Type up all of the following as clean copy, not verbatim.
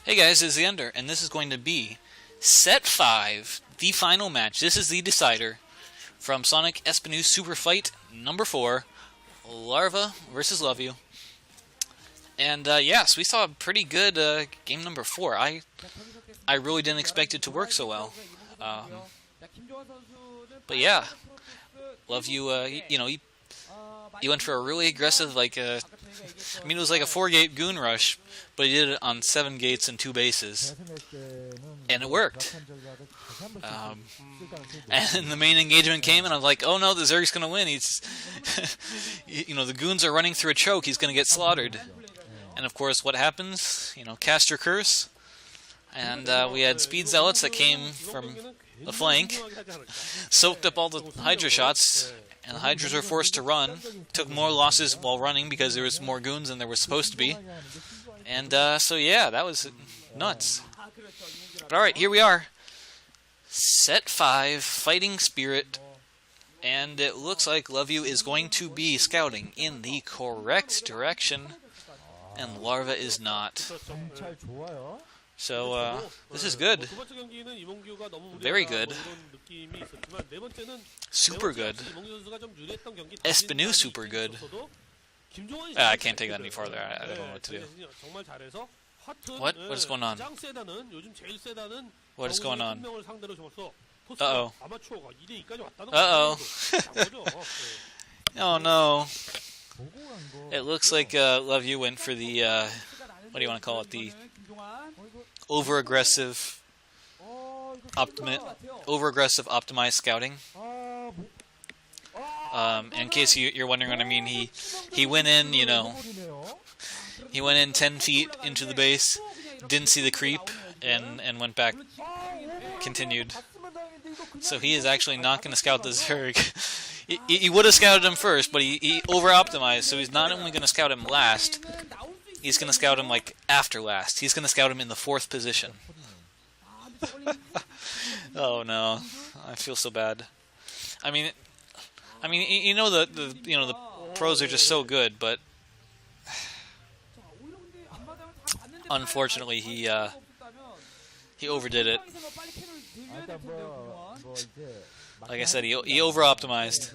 Hey guys, it's TheEnder, and this is going to be Set 5, the final match. This is the decider from Sonic Sbenu Superfight number 4, Larva versus Loveu. And yes, we saw a pretty good game number 4. I really didn't expect it to work so well. But yeah, Loveu, he went for a really aggressive, it was like a 4-gate goon rush, but he did it on 7 gates and 2 bases, and it worked. And the main engagement came, and I'm like, oh no, the Zerg's gonna win. He's, the goons are running through a choke. He's gonna get slaughtered. And of course, what happens? Cast your curse, and we had speed zealots that came from the flank, soaked up all the Hydra shots. And the Hydras were forced to run, took more losses while running because there was more goons than there was supposed to be. And so yeah, that was nuts. But alright, here we are. Set 5, Fighting Spirit. And it looks like Loveu is going to be scouting in the correct direction. And Larva is not. So, this is good. Very good. Super good. Sbenu super good. I can't take that any farther. I don't know what to do. What? What is going on? What is going on? Uh-oh. Uh-oh. Oh no. It looks like Loveu went for the, what do you want to call it? The over-aggressive optimized scouting. In case you're wondering what I mean, he went in, he went in 10 feet into the base, didn't see the creep, and went back, continued. So he is actually not going to scout the Zerg. He would have scouted him first, but he over-optimized, so he's not only going to scout him last, he's going to scout him, after last. He's going to scout him in the 4th position. Oh, no. I feel so bad. The pros are just so good, but unfortunately, he overdid it. Like I said, he over-optimized.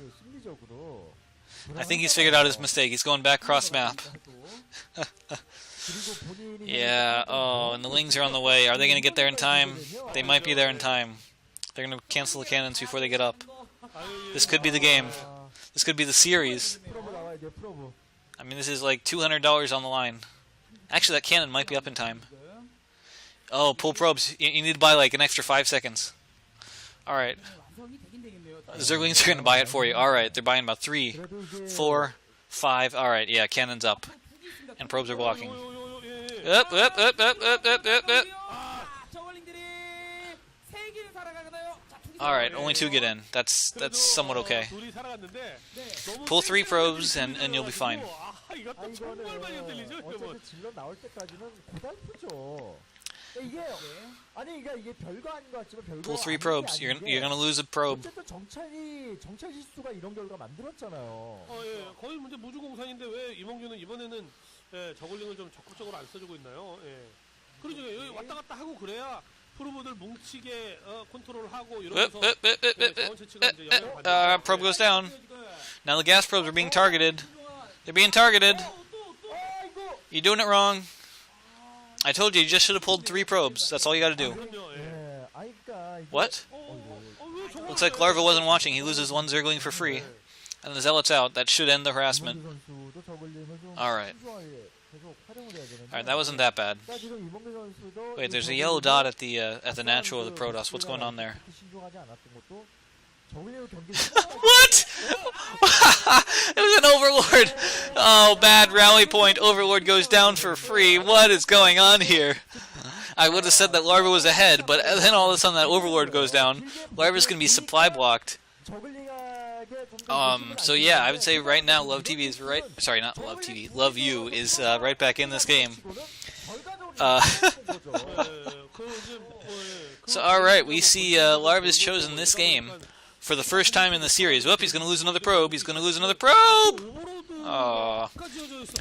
I think he's figured out his mistake. He's going back cross-map. Yeah, oh, and the Lings are on the way. Are they going to get there in time? They might be there in time. They're going to cancel the cannons before they get up. This could be the game. This could be the series. This is like $200 on the line. Actually, that cannon might be up in time. Oh, pull probes. You need to buy an extra 5 seconds. Alright. The Zerglings are going to buy it for you. Alright, they're buying about 3, 4, 5. Alright, yeah, cannon's up. And probes are blocking. Up. Alright, only 2 get in. That's somewhat okay. Pull 3 probes and you'll be fine. Pull 3 probes. You're gonna lose a probe. Probe goes down. Now the gas probes are being targeted. They're being targeted. You're doing it wrong. I told you just should have pulled 3 probes. That's all you gotta do. What? Looks like Larva wasn't watching. He loses 1 Zergling for free. And the Zealot's out. That should end the harassment. Alright. Alright, that wasn't that bad. Wait, there's a yellow dot at the natural of the Protoss. What's going on there? What? It was an Overlord! Oh, bad rally point. Overlord goes down for free. What is going on here? I would have said that Larva was ahead, but then all of a sudden that Overlord goes down. Larva's going to be supply blocked. So yeah, I would say right now Loveu is right. Sorry, not Loveu. Loveu is right back in this game. So alright, we see Larva's chosen this game for the first time in the series. Whoop, he's going to lose another probe. He's going to lose another probe! Aww.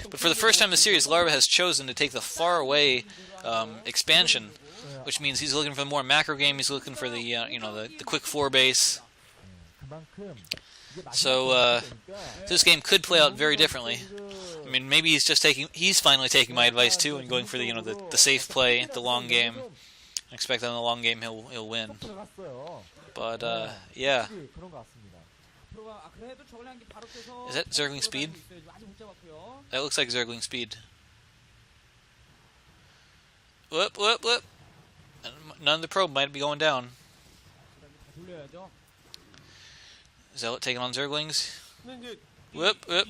But for the first time in the series, Larva has chosen to take the far away expansion, which means he's looking for the more macro game. He's looking for the the quick 4 base. So this game could play out very differently. I mean, maybe he's finally taking my advice too and going for the the safe play, the long game. I expect on the long game he'll win. But yeah. Is that Zergling speed? That looks like Zergling speed. Whoop, whoop, whoop. None of the probe might be going down. Zealot taking on Zerglings. Whoop, whoop.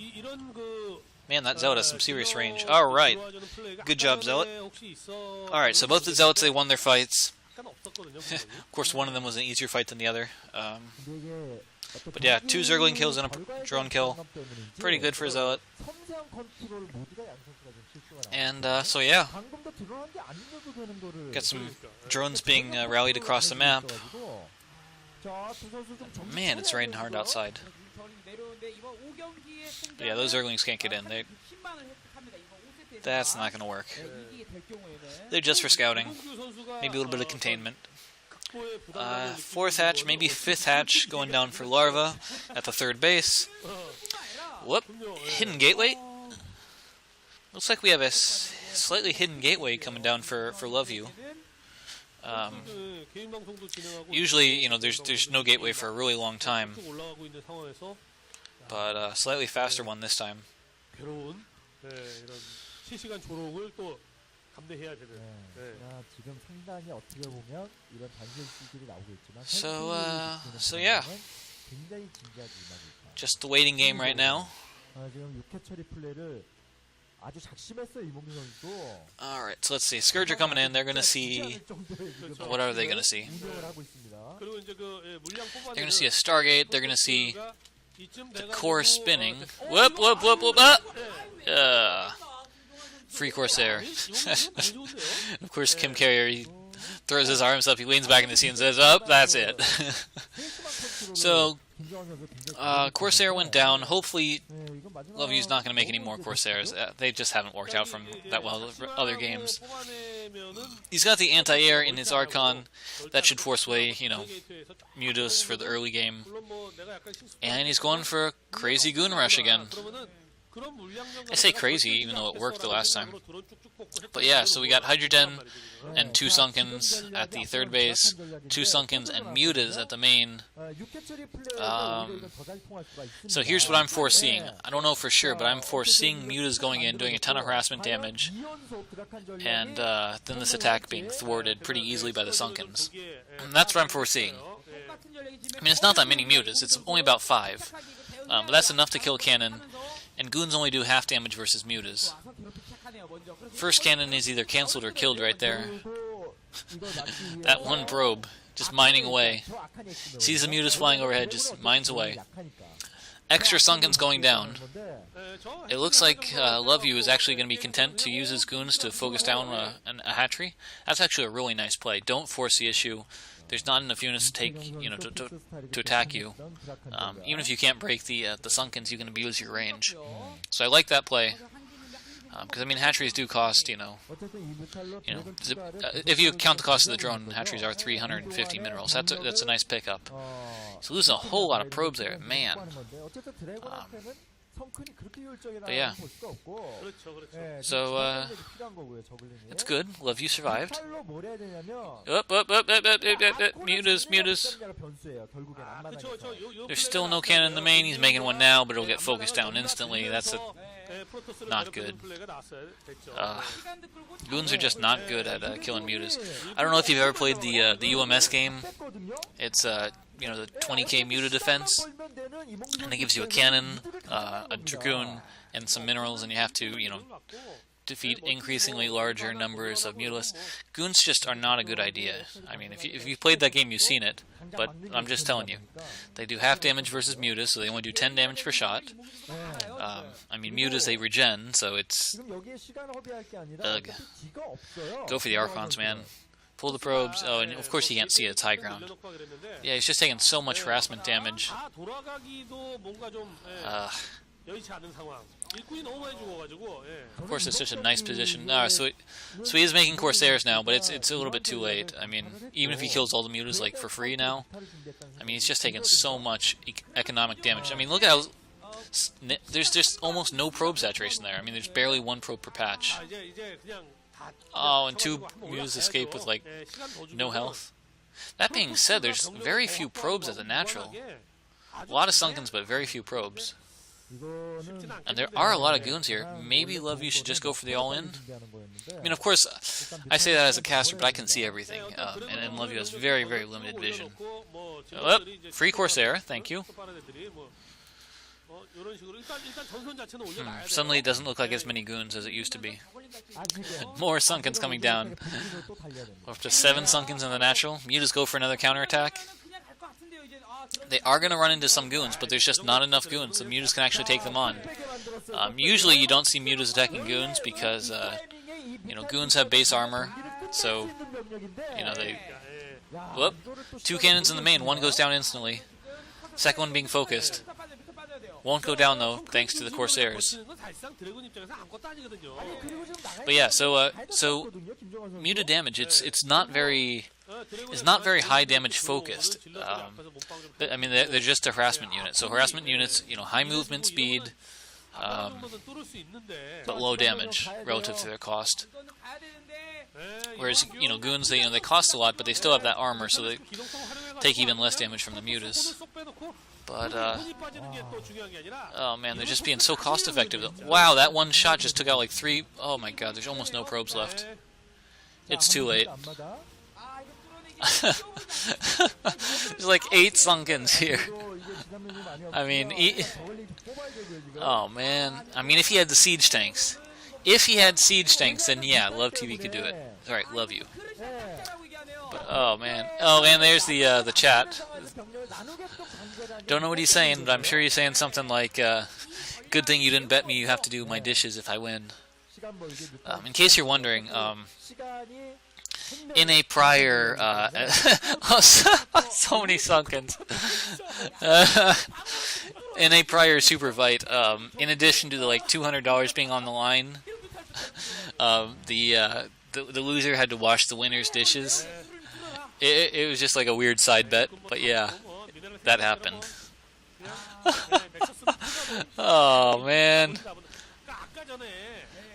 Man, that Zealot has some serious range. Alright. Good job, Zealot. Alright, so both the Zealots, they won their fights. Of course, one of them was an easier fight than the other. But yeah, 2 Zergling kills and a drone kill. Pretty good for Zealot. And so yeah. Got some drones being rallied across the map. Man, it's raining hard outside. But yeah, those Zerglings can't get in. That's not going to work. They're just for scouting. Maybe a little bit of containment. 4th hatch, maybe 5th hatch going down for Larva at the 3rd base. Whoop. Hidden gateway? Looks like we have a slightly hidden gateway coming down for Loveu. Usually, there's no gateway for a really long time. But a slightly faster one this time. So yeah. Just the waiting game right now. Alright, so let's see. Scourge are coming in. They're going to see... What are they going to see? They're going to see a Stargate. They're going to see the core spinning. Whoop, whoop, whoop, whoop, up! Free Corsair. Of course, Kim Carrier, he throws his arms up, he leans back in the seat and says, "Oh, that's it." So, Corsair went down. Hopefully, Loveu's not going to make any more Corsairs. They just haven't worked out from that well with other games. He's got the anti-air in his Archon. That should force away, Mutas for the early game. And he's going for a crazy Goon Rush again. I say crazy, even though it worked the last time. But yeah, so we got Hydrogen and 2 Sunkens at the 3rd base, 2 Sunkens and Mutas at the main. So here's what I'm foreseeing. I don't know for sure, but I'm foreseeing Mutas going in, doing a ton of harassment damage, and then this attack being thwarted pretty easily by the Sunkens. And that's what I'm foreseeing. I mean, it's not that many Mutas, it's only about 5. But that's enough to kill Cannon. And Goons only do half damage versus Mutas. First cannon is either cancelled or killed right there. That one probe, just mining away. Sees the Mutas flying overhead, just mines away. Extra Sunkens going down. It looks like Loveu is actually going to be content to use his Goons to focus down a hatchery. That's actually a really nice play. Don't force the issue. There's not enough units to take, to attack you. Even if you can't break the Sunkens, you can abuse your range. So I like that play. Because, I mean, hatcheries do cost, if you count the cost of the drone, hatcheries are 350 minerals. That's a nice pickup. So losing a whole lot of probes there, man. But yeah. So, it's good. Loveu survived. Mutas. There's still no cannon in the main. He's making one now, but it'll get focused down instantly. That's not good. Goons are just not good at killing Mutas. I don't know if you've ever played the UMS game. It's the 20k Muta defense, and it gives you a cannon, a Dragoon, and some minerals, and you have to, defeat increasingly larger numbers of Mutalists. Goons just are not a good idea. I mean, if you've played that game, you've seen it, but I'm just telling you. They do half damage versus Mutas, so they only do 10 damage per shot. I mean, Mutas, they regen, so it's... Ugh. Go for the Archons, man. Pull the probes. Oh, and of course he can't see it. It's high ground. Yeah, he's just taking so much harassment damage. Of course, it's such a nice position. So he is making Corsairs now, but it's a little bit too late. I mean, even if he kills all the mutas like for free now, I mean, he's just taking so much economic damage. I mean, look at how there's just almost no probe saturation there. I mean, there's barely one probe per patch. Oh, and 2 mutas escape with like no health. That being said, there's very few probes as a natural. A lot of Sunkens, but very few probes. And there are a lot of goons here. Maybe Loveu should just go for the all-in. I mean, of course, I say that as a caster, but I can see everything. And Loveu has very, very limited vision. Oh, free Corsair, thank you. Suddenly it doesn't look like as many goons as it used to be. More Sunkens coming down. Up to 7 Sunkens in the natural. Mutas go for another counterattack. They are going to run into some goons, but there's just not enough goons, so mutas can actually take them on. Usually you don't see mutas attacking goons because, you know, goons have base armor, so, you know, they... Whoop! 2 cannons in the main, 1 goes down instantly. Second one being focused. Won't go down though, thanks to the Corsairs. But yeah, so muta damage, it's not very high damage focused. I mean, they're just a harassment unit. So harassment units, you know, high movement speed, but low damage relative to their cost. Whereas, you know, goons, they cost a lot, but they still have that armor, so they take even less damage from the mutas. But, oh man, they're just being so cost-effective. Wow, that one shot just took out like 3... Oh my god, there's almost no probes left. It's too late. There's like 8 Sunkens here. I mean, oh man. I mean, if he had the siege tanks. If he had siege tanks, then yeah, Love TV could do it. Alright, love you. But, oh man. Oh, and there's the chat. Don't know what he's saying, but I'm sure he's saying something like, good thing you didn't bet me you have to do my dishes if I win. In case you're wondering, in a prior, so many Sunkens. In a prior Super Fight, in addition to the like $200 being on the line, the loser had to wash the winner's dishes. It was just like a weird side bet, but yeah, that happened. Oh man.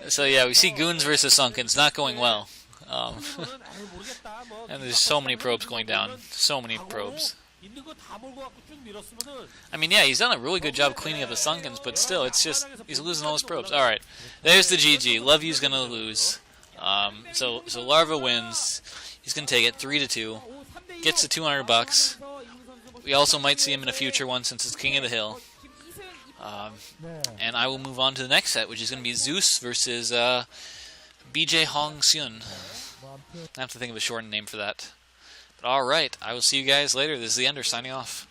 So yeah, we see goons versus Sunkens not going well. And there's so many probes going down. So many probes. I mean, yeah, he's done a really good job cleaning up the Sunkens, but still, it's just, he's losing all his probes. Alright, there's the GG. Loveu's gonna lose. So Larva wins. He's gonna take it 3-2. Gets the $200. We also might see him in a future one since it's King of the Hill. And I will move on to the next set, which is going to be Zeus versus BJ Hong Seun. I have to think of a shortened name for that. But alright, I will see you guys later. This is TheEnder signing off.